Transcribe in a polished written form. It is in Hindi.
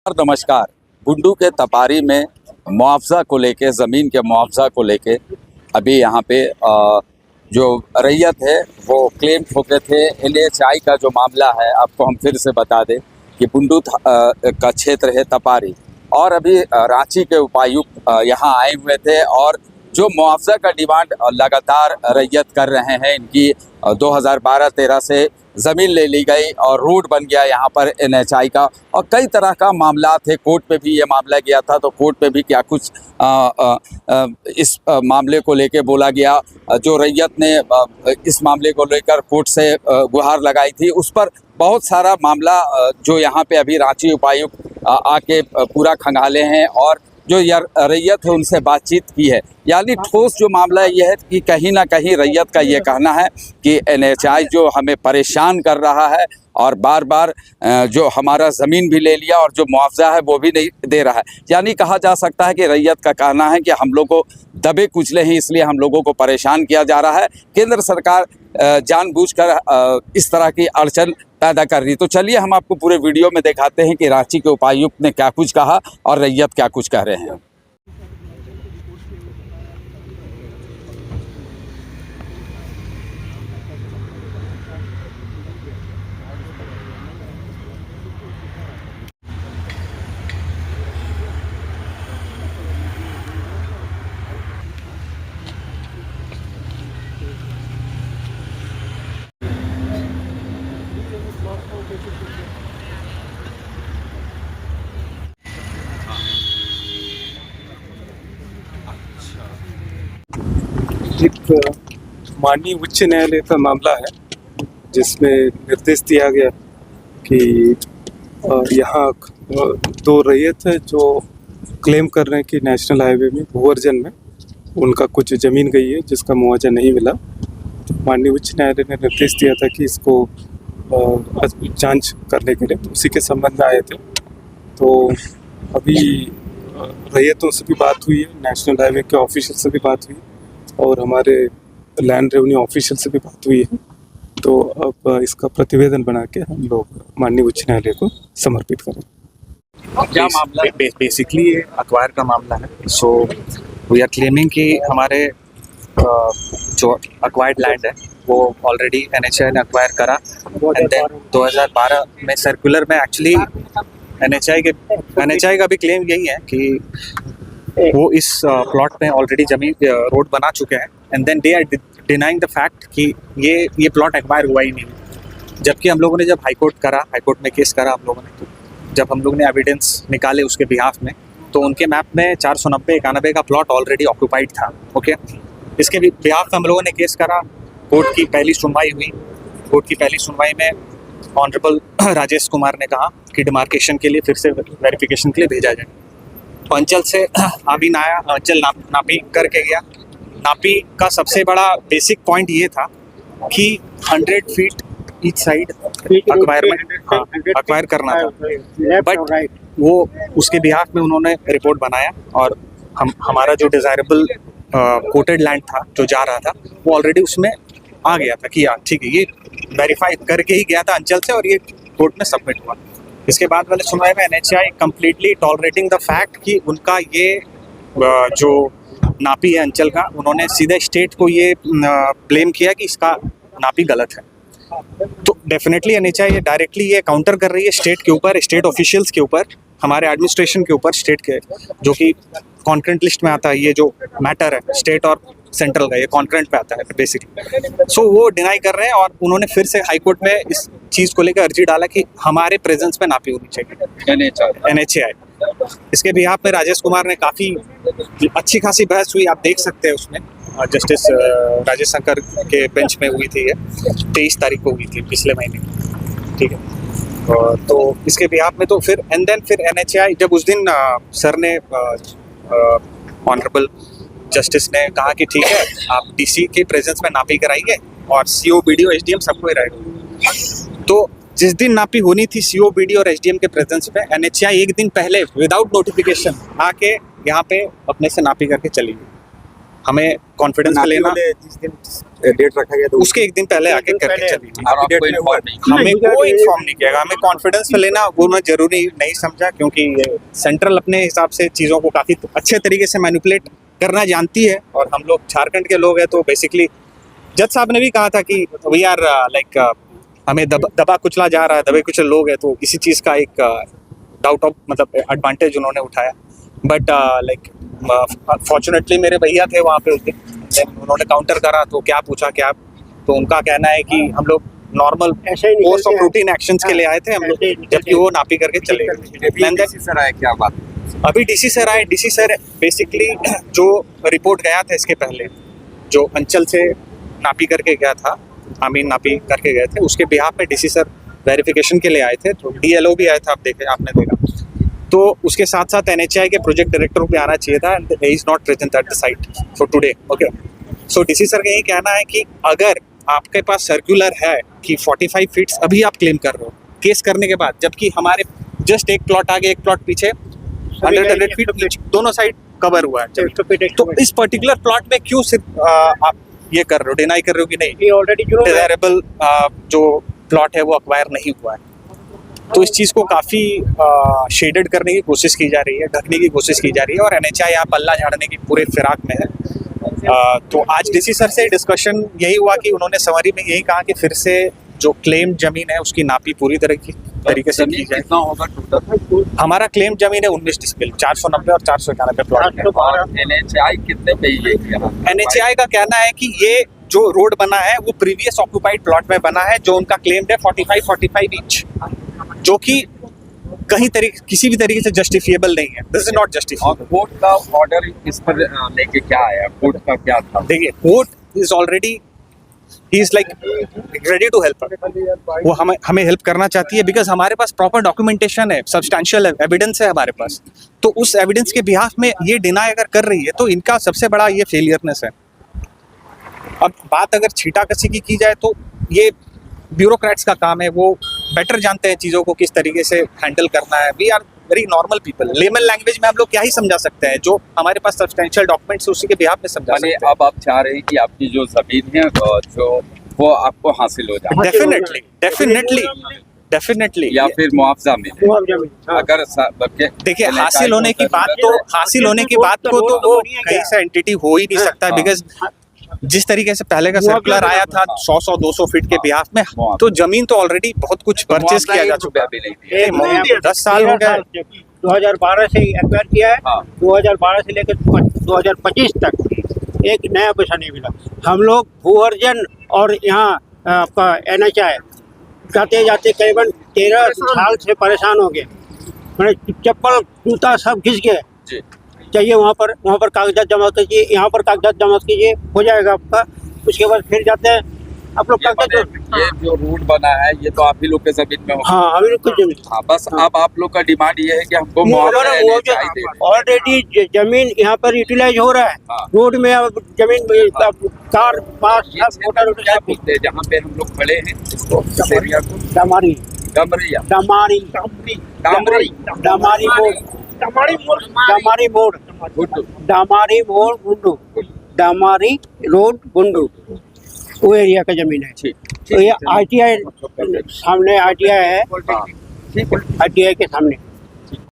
और नमस्कार। बुंडू के तपारी में मुआवजा को लेके, ज़मीन के मुआवजा को लेके अभी यहाँ पे जो रैयत है वो क्लेम ठोके थे। NHI का जो मामला है, आपको हम फिर से बता दें कि बुंडू का क्षेत्र है तपारी, और अभी रांची के उपायुक्त यहाँ आए हुए थे और जो मुआवजा का डिमांड लगातार रैयत कर रहे हैं। इनकी 2012-13 से ज़मीन ले ली गई और रोड बन गया यहाँ पर NHI का, और कई तरह का मामला थे। कोर्ट पे भी ये मामला गया था, तो कोर्ट पे भी क्या कुछ इस मामले को लेके बोला गया। जो रैयत ने इस मामले को लेकर कोर्ट से गुहार लगाई थी, उस पर बहुत सारा मामला जो यहाँ पे अभी रांची उपायुक्त आके पूरा खंगाले हैं और जो रैयत है उनसे बातचीत की है। यानी ठोस जो मामला ये है कि कहीं ना कहीं रैयत का ये कहना है कि NHI जो हमें परेशान कर रहा है और बार बार जो हमारा ज़मीन भी ले लिया और जो मुआवजा है वो भी नहीं दे रहा है। यानी कहा जा सकता है कि रैयत का कहना है कि हम लोग को दबे कुचले हैं, इसलिए हम लोगों को परेशान किया जा रहा है। केंद्र सरकार जानबूझकर इस तरह की अड़चन पैदा कर रही। तो चलिए हम आपको पूरे वीडियो में दिखाते हैं कि रांची के उपायुक्त ने क्या कुछ कहा और रैयत क्या कुछ कह रहे हैं। एक माननीय उच्च न्यायालय का मामला है जिसमें निर्देश दिया गया कि यहाँ दो रैयत है जो क्लेम कर रहे हैं कि नेशनल हाईवे में भूअर्जन में उनका कुछ ज़मीन गई है जिसका मुआवजा नहीं मिला। तो माननीय उच्च न्यायालय ने निर्देश दिया था कि इसको जांच करने के लिए, तो उसी के संबंध में आए थे। तो अभी रैयतों से भी बात हुई है, नेशनल हाईवे के ऑफिशियल से भी बात हुई और हमारे लैंड रेवेन्यू ऑफिशियल से भी बात हुई है। तो अब इसका प्रतिवेदन बना के हम लोग माननीय उच्च न्यायालय को समर्पित करें। क्या मामला बेसिकली ये अक्वायर का मामला है। सो वी आर क्लेमिंग कि हमारे जो अक्वायर्ड लैंड है वो ऑलरेडी NHI ने अक्वायर करा, एंड देन 2012 में सर्कुलर में एक्चुअली NHI का भी क्लेम यही है कि वो इस प्लॉट में ऑलरेडी जमीन रोड बना चुके हैं, and then they are denying the fact कि ये प्लॉट एक्वायर हुआ ही नहीं। जबकि हम लोगों ने जब हाईकोर्ट में केस करा हम लोगों ने, तो जब हम लोगों ने एविडेंस निकाले उसके बिहाफ में, तो उनके मैप में 490-91 का प्लॉट ऑलरेडी ऑक्यूपाइड था। ओके, इसके बिहाफ में हम लोगों ने केस करा। कोर्ट की पहली सुनवाई हुई। कोर्ट की पहली सुनवाई में ऑनरेबल राजेश कुमार ने कहा कि डिमार्केशन के लिए फिर से वेरिफिकेशन के लिए भेजा जाए। अंचल से आबिन आया, अंचल नापी करके गया। नापी का सबसे बड़ा बेसिक पॉइंट ये था कि 100 फीट ईच साइड अक्वायर करना था, बट वो उसके बिहाफ में उन्होंने रिपोर्ट बनाया और हमारा जो डिज़ायरेबल कोटेड लैंड था जो जा रहा था वो ऑलरेडी उसमें आ गया था कि ठीक है, ये वेरीफाई करके ही गया था अंचल से और ये कोर्ट में सबमिट हुआ। इसके बाद वाले सुनवाई में NHI completely tolerating the fact कि उनका ये जो नापी है अंचल का, उन्होंने सीधे स्टेट को ये ब्लेम किया कि इसका नापी गलत है। तो डेफिनेटली NHI ये डायरेक्टली ये काउंटर कर रही है स्टेट के ऊपर, स्टेट ऑफिशियल्स के ऊपर, हमारे एडमिनिस्ट्रेशन के ऊपर, स्टेट के, जो कि कॉन्करेंट लिस्ट में आता है। ये जो मैटर है स्टेट और सेंट्रल का, ये कॉन्करेंट पे आता है बेसिकली। सो वो डिनाई कर रहे हैं और उन्होंने फिर से हाई कोर्ट में इस चीज़ को लेकर अर्जी डाला कि हमारे प्रेजेंस में नापी होनी चाहिए NHI। इसके बिहाफ में राजेश कुमार ने काफ़ी अच्छी खासी बहस हुई, आप देख सकते हैं उसमें। जस्टिस राजेश शंकर के बेंच में हुई थी, ये 23 तारीख को हुई थी पिछले महीने, ठीक है। तो इसके बिहाफ में तो फिर NHI जब उस दिन सर ने ऑनरेबल जस्टिस ने कहा कि ठीक है, आप DC के प्रेजेंस में नापी कराइए और CO, BDO, SDM सबको ही रहेगा। तो जिस दिन नापी होनी थी CO, BDO और SDM के प्रेजेंस में, NHI एक दिन पहले विदाउट नोटिफिकेशन आके यहाँ पे अपने से नापी करके चली गई। हमें कॉन्फिडेंस पे लेना, जिस दिन डेट रखा गया तो उसके एक दिन पहले आके करके चलिए। और आपको इन्फॉर्म नहीं किया। हमें कोई इन्फॉर्म नहीं किया, हमें कॉन्फिडेंस पे लेना वो मैं जरूरी नहीं समझा, क्योंकि सेंट्रल अपने हिसाब से चीज़ों को काफ़ी अच्छे तरीके से मैनिपुलेट करना जानती है, और हम लोग झारखंड के लोग हैं, तो बेसिकली जज साहब ने भी कहा था कि वी आर लाइक हमें दबा कुचला जा रहा है, दबे कुचले लोग हैं, तो इसी चीज़ का एक डाउट ऑफ मतलब एडवांटेज उन्होंने उठाया। बट लाइक फॉर्चुनेटली मेरे भैया थे वहाँ पे उस दिन, Then उन्होंने काउंटर करा, तो क्या पूछा क्या, तो उनका कहना है कि हम लोग normal course of routine actions के लिए आए थे हम लोग, जबकि वो नापी करके चले गए। सर आए क्या बात? अभी डीसी सर आए, डीसी सर बेसिकली जो रिपोर्ट गया था इसके पहले, जो अंचल से नापी करके गया था, आमीन नापी करके गए थे, उसके बिहाफ में डीसी सर वेरिफिकेशन के लिए आए थे, तो डीएलओ भी आया था, आपने देखा। तो उसके साथ साथ एनएचआई के प्रोजेक्ट डायरेक्टर भी आना चाहिए था, and he is not present at the site for today. Okay, so DC sir का यही कहना है कि अगर आपके पास सर्कुलर है कि 45 फीट्स अभी आप क्लेम कर रहे हो केस करने के बाद, जबकि हमारे जस्ट एक प्लॉट आगे एक प्लॉट पीछे 100 फीट दोनों साइड कवर हुआ है, तो इस पर्टिकुलर प्लॉट में क्यों सिर्फ आप ये कर रहे हो, डिनाई कर रहे हो कि नहीं ऑलरेडी डिजायरेबल जो प्लॉट है वो अक्वायर नहीं हुआ है। तो इस चीज़ को काफ़ी शेडेड करने की कोशिश की जा रही है, ढकने की कोशिश की जा रही है, और एनएचआई यहाँ पल्ला झाड़ने की पूरे फिराक में है। तो आज डीसी सर से डिस्कशन यही हुआ कि उन्होंने समरी में यही कहा कि फिर से जो क्लेम जमीन है उसकी नापी पूरी तरीके से की जाए। कितना होगा टोटल? हमारा क्लेम जमीन है 19 डिस्मिल, 490 और 491 प्लॉट है। और एनएचआई कितने पे ये किया? एनएचआई का कहना है कि ये जो रोड बना है वो प्रीवियस ऑक्यूपाइड प्लॉट में बना है, जो उनका क्लेम है 45 ईच, जो कि किसी भी तरीके से जस्टिफिएबल नहीं है। This is not justified. और कोर्ट का ऑर्डर इस पर लेके क्या आया? कोर्ट का क्या था? देखिए, कोर्ट इज ऑलरेडी ही is like ready to help, वो हमें हेल्प करना चाहती है, बिकॉज हमारे पास प्रॉपर डॉक्यूमेंटेशन है, सब्सटैंशियल एविडेंस है हमारे पास। तो उस एविडेंस के बिहाफ में ये डिनाई अगर कर रही है तो इनका सबसे बड़ा ये फेलियरनेस है। अब बात अगर छीटाकसी की जाए तो ये ब्यूरोक्रेट्स का काम है, वो बेटर जानते हैं चीज़ों को किस तरीके से हैंडल करना है। We are very normal people, layman language में हम लोग क्या ही समझा सकते हैं, जो हमारे पास सब्सटेंशियल डॉक्यूमेंट्स उसी के बिहाफ में समझा सकते हैं। अब आप चाह रहे हैं कि आपकी जो जमीन है जो वो आपको हासिल हो जाए? डेफिनेटली या फिर मुआवजा मिले? अगर देखिए, हासिल होने की बात को तो वो कहीं से एंटिटी हो ही नहीं सकता, बिकॉज जिस तरीके से पहले का सर्कुलर आया था 100-200 फीट के बिहाफ में, तो जमीन तो ऑलरेडी बहुत कुछ परचेज किया जा चुका है। 10 साल हो गए, 2012 से एक्वायर किया है। हाँ। 2012 से लेकर 2025 तक एक नया पैसा नहीं मिला। हम लोग भूअर्जन और यहाँ आपका एनएचआई जाते जाते करीबन 13 साल से परेशान हो गए। मैंने चप्पल जूता सब घिस गए। चाहिए वहाँ पर कागजात जमा कीजिए, यहाँ पर कागजात जमा कीजिए, हो जाएगा आपका। उसके बाद फिर जाते हैं आप लोग कागजात। ये जो रोड बना है ये तो आप ही लोग के जमीन में होगा? हाँ, अभी लोग कुछ जमीन। हाँ, बस अब आप लोग का डिमांड ये है कि हमको ऑलरेडी जमीन यहाँ पर यूटिलाइज हो रहा है। हाँ। रोड में अब जमीन कार पास सब होटल क्या बोलते हैं जहाँ पे हम लोग खड़े हैं इसको, इस एरिया को? डमारी डमरिया? डमारी डामरी? डमारी मोड़, डमारी मोड़, डमारी मोड़ गुंडू, डमारी रोड गुंडू, वो एरिया का जमीन है। ठीक। तो ये आईटीआई सामने, आईटीआई है, आईटीआई के सामने।